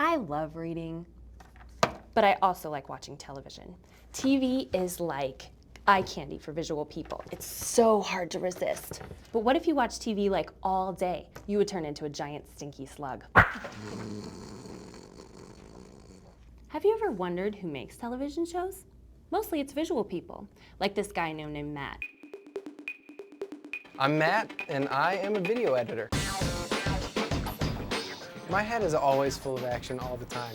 I love reading, but I also like watching television. TV is like eye candy for visual people. It's so hard to resist. But what if you watch TV like all day? You would turn into a giant stinky slug. Have you ever wondered who makes television shows? Mostly it's visual people, like this guy named Matt. I'm Matt, and I am a video editor. My head is always full of action all the time.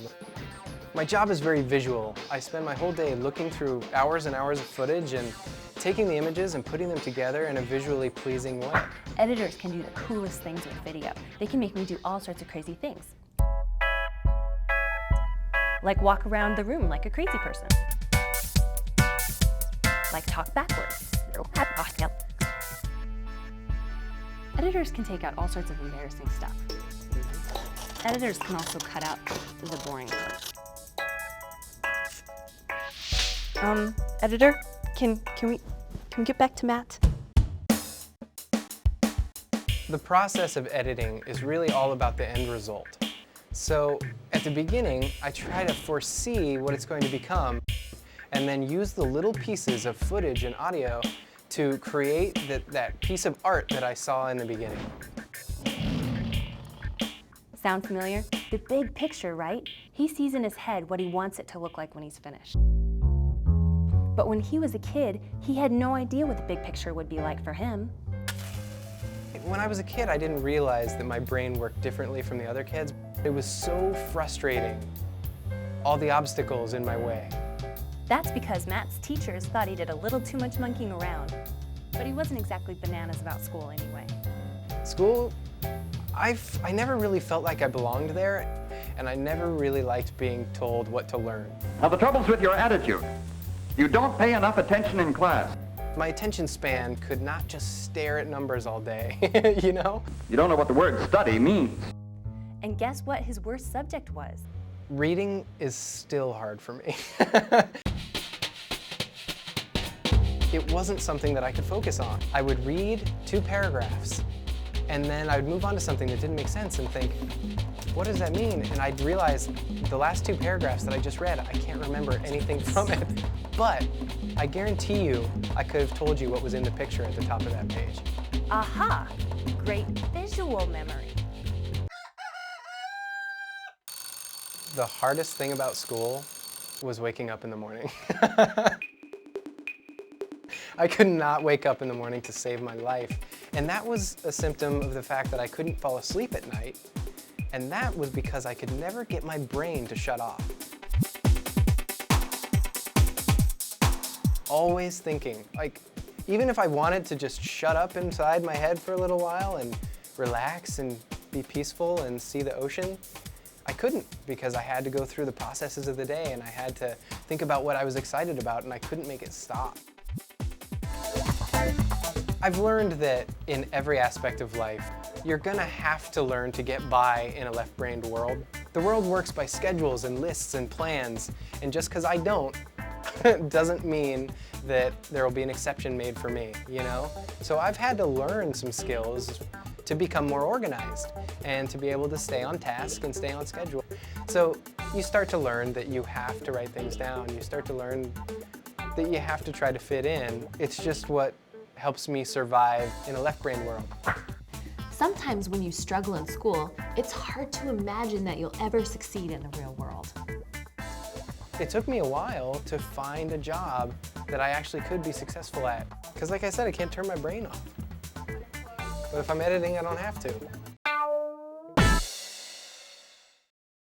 My job is very visual. I spend my whole day looking through hours and hours of footage and taking the images and putting them together in a visually pleasing way. Editors can do the coolest things with video. They can make me do all sorts of crazy things. Like walk around the room like a crazy person. Like talk backwards. Editors can take out all sorts of embarrassing stuff. Editors can also cut out the boring parts. Editor, can we get back to Matt? The process of editing is really all about the end result. So at the beginning, I try to foresee what it's going to become and then use the little pieces of footage and audio to create that piece of art that I saw in the beginning. Sound familiar? The big picture, right? He sees in his head what he wants it to look like when he's finished. But when he was a kid, he had no idea what the big picture would be like for him. When I was a kid, I didn't realize that my brain worked differently from the other kids. It was so frustrating, all the obstacles in my way. That's because Matt's teachers thought he did a little too much monkeying around. But he wasn't exactly bananas about school anyway. School, I never really felt like I belonged there, and I never really liked being told what to learn. Now the trouble's with your attitude. You don't pay enough attention in class. My attention span could not just stare at numbers all day, you know? You don't know what the word study means. And guess what his worst subject was? Reading is still hard for me. It wasn't something that I could focus on. I would read 2 paragraphs, and then I would move on to something that didn't make sense and think, what does that mean? And I'd realize the last 2 paragraphs that I just read, I can't remember anything from it. But I guarantee you, I could have told you what was in the picture at the top of that page. Aha! Great visual memory. The hardest thing about school was waking up in the morning. I could not wake up in the morning to save my life. And that was a symptom of the fact that I couldn't fall asleep at night. And that was because I could never get my brain to shut off. Always thinking. Like, even if I wanted to just shut up inside my head for a little while and relax and be peaceful and see the ocean, I couldn't, because I had to go through the processes of the day and I had to think about what I was excited about, and I couldn't make it stop. I've learned that in every aspect of life, you're gonna have to learn to get by in a left-brained world. The world works by schedules and lists and plans, and just because I don't, doesn't mean that there will be an exception made for me, you know? So I've had to learn some skills to become more organized and to be able to stay on task and stay on schedule. So you start to learn that you have to write things down. You start to learn that you have to try to fit in. It's just what helps me survive in a left-brain world. Sometimes when you struggle in school, it's hard to imagine that you'll ever succeed in the real world. It took me a while to find a job that I actually could be successful at. Because like I said, I can't turn my brain off. But if I'm editing, I don't have to.